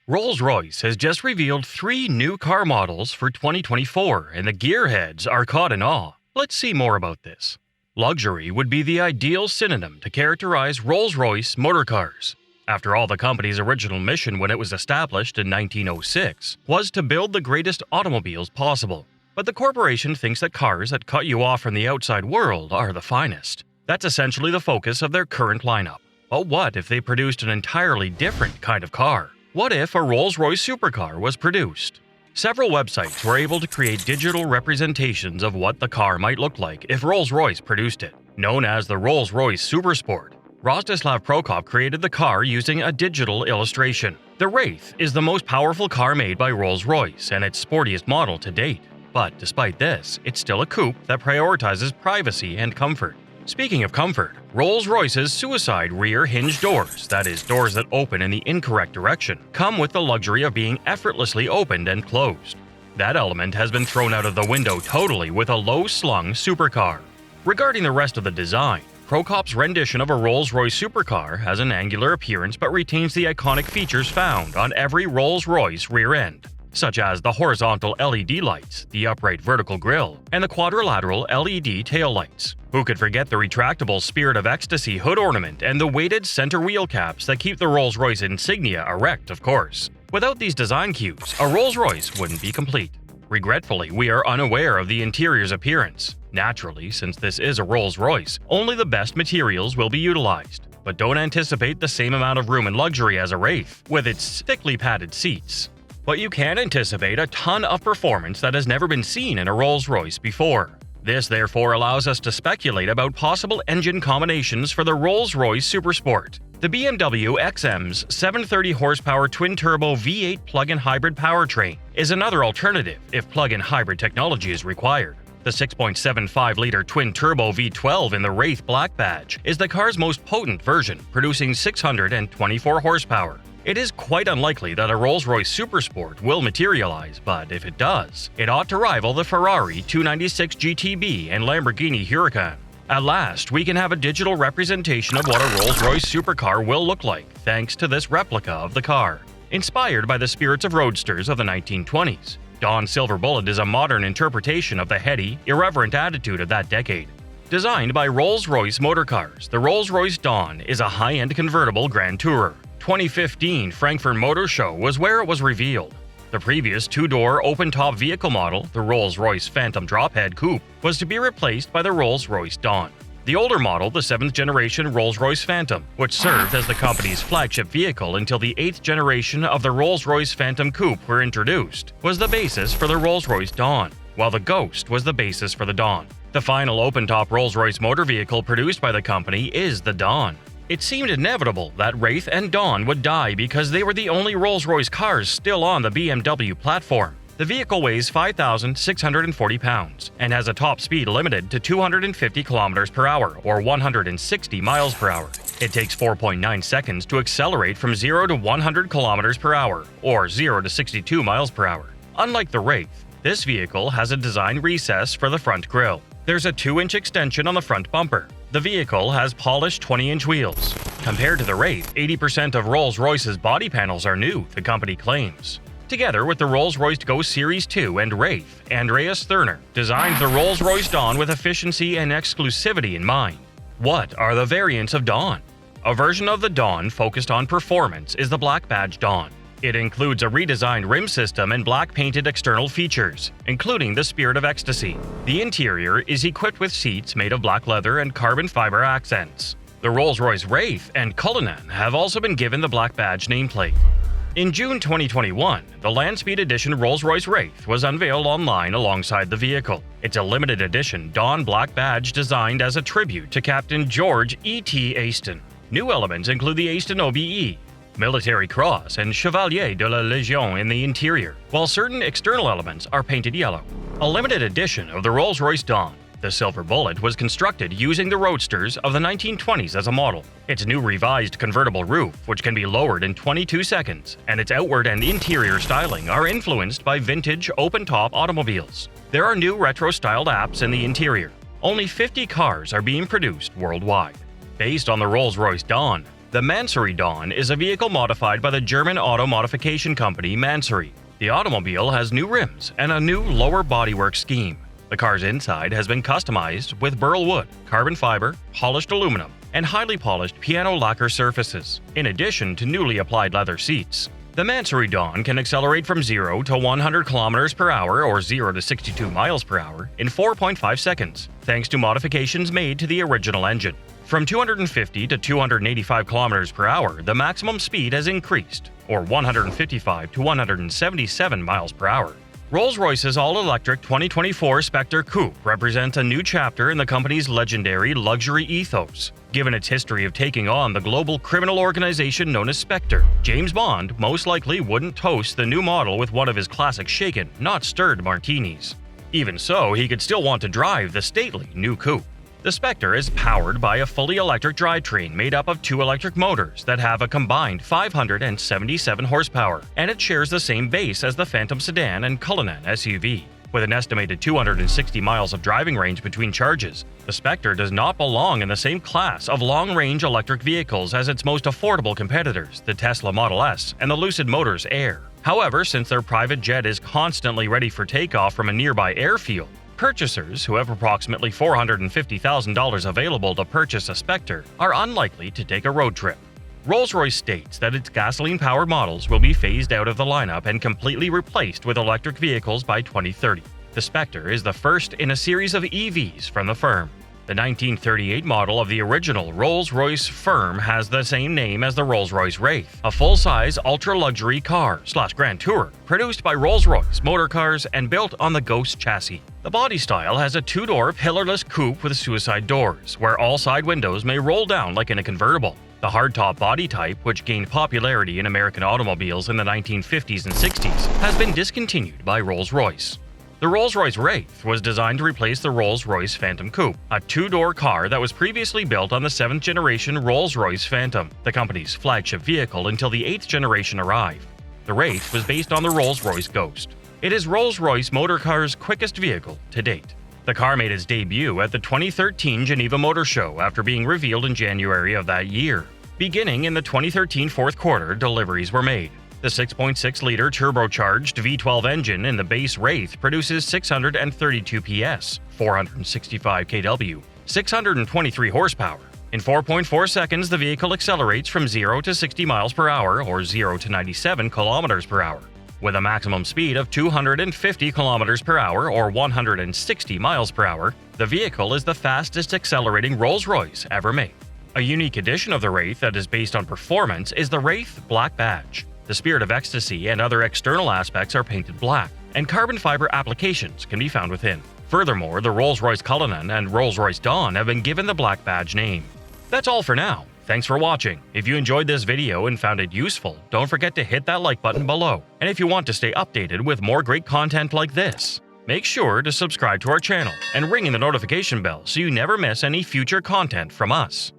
Rolls-Royce has just revealed 3 new car models for 2024, and the gearheads are caught in awe. Let's see more about this. Luxury would be the ideal synonym to characterize Rolls-Royce motor cars. After all, the company's original mission when it was established in 1906 was to build the greatest automobiles possible. But the corporation thinks that cars that cut you off from the outside world are the finest. That's essentially the focus of their current lineup. But what if they produced an entirely different kind of car? What if a Rolls-Royce supercar was produced? Several websites were able to create digital representations of what the car might look like if Rolls-Royce produced it. Known as the Rolls-Royce Supersport, Rostislav Prokop created the car using a digital illustration. The Wraith is the most powerful car made by Rolls-Royce and its sportiest model to date. But despite this, it's still a coupe that prioritizes privacy and comfort. Speaking of comfort, Rolls-Royce's suicide rear hinge doors, that is, doors that open in the incorrect direction, come with the luxury of being effortlessly opened and closed. That element has been thrown out of the window totally with a low-slung supercar. Regarding the rest of the design, Prokop's rendition of a Rolls-Royce supercar has an angular appearance but retains the iconic features found on every Rolls-Royce rear end, such as the horizontal LED lights, the upright vertical grille, and the quadrilateral LED taillights. Who could forget the retractable Spirit of Ecstasy hood ornament and the weighted center wheel caps that keep the Rolls-Royce insignia erect, of course? Without these design cues, a Rolls-Royce wouldn't be complete. Regretfully, we are unaware of the interior's appearance. Naturally, since this is a Rolls-Royce, only the best materials will be utilized. But don't anticipate the same amount of room and luxury as a Wraith, with its thickly padded seats. But you can anticipate a ton of performance that has never been seen in a Rolls-Royce before. This therefore allows us to speculate about possible engine combinations for the Rolls-Royce Supersport. The BMW XM's 730 horsepower twin-turbo V8 plug-in hybrid powertrain is another alternative if plug-in hybrid technology is required. The 6.75-liter twin-turbo V12 in the Wraith Black Badge is the car's most potent version, producing 624 horsepower. It is quite unlikely that a Rolls-Royce Supersport will materialize, but if it does, it ought to rival the Ferrari 296 GTB and Lamborghini Huracan. At last, we can have a digital representation of what a Rolls-Royce supercar will look like, thanks to this replica of the car. Inspired by the spirits of roadsters of the 1920s, Dawn Silver Bullet is a modern interpretation of the heady, irreverent attitude of that decade. Designed by Rolls-Royce Motor Cars, the Rolls-Royce Dawn is a high-end convertible Grand Tourer. 2015 Frankfurt Motor Show was where it was revealed. The previous two-door open-top vehicle model, the Rolls-Royce Phantom Drophead Coupe, was to be replaced by the Rolls-Royce Dawn. The older model, the 7th-generation Rolls-Royce Phantom, which served as the company's flagship vehicle until the 8th generation of the Rolls-Royce Phantom Coupe were introduced, was the basis for the Rolls-Royce Dawn, while the Ghost was the basis for the Dawn. The final open-top Rolls-Royce motor vehicle produced by the company is the Dawn. It seemed inevitable that Wraith and Dawn would die because they were the only Rolls-Royce cars still on the BMW platform. The vehicle weighs 5,640 pounds and has a top speed limited to 250 km per hour or 160 miles per hour. It takes 4.9 seconds to accelerate from 0 to 100 km per hour or 0 to 62 miles per hour. Unlike the Wraith, this vehicle has a design recess for the front grille. There's a 2-inch extension on the front bumper. The vehicle has polished 20-inch wheels. Compared to the Wraith, 80% of Rolls-Royce's body panels are new, the company claims. Together with the Rolls-Royce Go Series 2 and Wraith, Andreas Thurner designed the Rolls-Royce Dawn with efficiency and exclusivity in mind. What are the variants of Dawn? A version of the Dawn focused on performance is the Black Badge Dawn. It includes a redesigned rim system and black-painted external features, including the Spirit of Ecstasy. The interior is equipped with seats made of black leather and carbon fiber accents. The Rolls-Royce Wraith and Cullinan have also been given the Black Badge nameplate. In June 2021, the Landspeed Edition Rolls-Royce Wraith was unveiled online alongside the vehicle. It's a limited edition Dawn Black Badge designed as a tribute to Captain George E.T. Aston. New elements include the Aston OBE, Military Cross, and Chevalier de la Légion in the interior, while certain external elements are painted yellow. A limited edition of the Rolls-Royce Dawn, the Silver Bullet, was constructed using the Roadsters of the 1920s as a model. Its new revised convertible roof, which can be lowered in 22 seconds, and its outward and interior styling are influenced by vintage open-top automobiles. There are new retro-styled apps in the interior. Only 50 cars are being produced worldwide. Based on the Rolls-Royce Dawn, The Mansory Dawn is a vehicle modified by the German auto modification company Mansory. The automobile has new rims and a new lower bodywork scheme. The car's inside has been customized with burl wood, carbon fiber, polished aluminum, and highly polished piano lacquer surfaces, in addition to newly applied leather seats. The Mansory Dawn can accelerate from 0 to 100 km per hour or 0 to 62 miles per hour in 4.5 seconds, thanks to modifications made to the original engine. From 250 to 285 km per hour, the maximum speed has increased, or 155 to 177 miles per hour. Rolls-Royce's all-electric 2024 Spectre coupe represents a new chapter in the company's legendary luxury ethos. Given its history of taking on the global criminal organization known as Spectre, James Bond most likely wouldn't toast the new model with one of his classic shaken, not stirred martinis. Even so, he could still want to drive the stately new coupe. The Spectre is powered by a fully electric drivetrain made up of 2 electric motors that have a combined 577 horsepower, and it shares the same base as the Phantom sedan and Cullinan SUV. With an estimated 260 miles of driving range between charges, the Spectre does not belong in the same class of long-range electric vehicles as its most affordable competitors, the Tesla Model S and the Lucid Motors Air. However, since their private jet is constantly ready for takeoff from a nearby airfield, purchasers who have approximately $450,000 available to purchase a Spectre are unlikely to take a road trip. Rolls-Royce states that its gasoline-powered models will be phased out of the lineup and completely replaced with electric vehicles by 2030. The Spectre is the first in a series of EVs from the firm. The 1938 model of the original Rolls-Royce firm has the same name as the Rolls-Royce Wraith, a full-size ultra-luxury car/Grand Tourer produced by Rolls-Royce Motor Cars and built on the Ghost chassis. The body style has a 2-door pillarless coupe with suicide doors, where all side windows may roll down like in a convertible. The hardtop body type, which gained popularity in American automobiles in the 1950s and 60s, has been discontinued by Rolls-Royce. The Rolls-Royce Wraith was designed to replace the Rolls-Royce Phantom Coupe, a 2-door car that was previously built on the 7th-generation Rolls-Royce Phantom, the company's flagship vehicle until the 8th generation arrived. The Wraith was based on the Rolls-Royce Ghost. It is Rolls-Royce Motor Cars' quickest vehicle to date. The car made its debut at the 2013 Geneva Motor Show after being revealed in January of that year. Beginning in the 2013 fourth quarter, deliveries were made. The 6.6-liter turbocharged V12 engine in the base Wraith produces 632 PS, 465 kW, 623 horsepower. In 4.4 seconds, the vehicle accelerates from 0 to 60 miles per hour or 0 to 97 kilometers per hour. With a maximum speed of 250 kilometers per hour or 160 miles per hour, the vehicle is the fastest accelerating Rolls-Royce ever made. A unique addition of the Wraith that is based on performance is the Wraith Black Badge. The Spirit of Ecstasy and other external aspects are painted black, and carbon fiber applications can be found within. Furthermore, the Rolls-Royce Cullinan and Rolls-Royce Dawn have been given the Black Badge name. That's all for now. Thanks for watching. If you enjoyed this video and found it useful, don't forget to hit that like button below. And if you want to stay updated with more great content like this, make sure to subscribe to our channel and ring in the notification bell so you never miss any future content from us.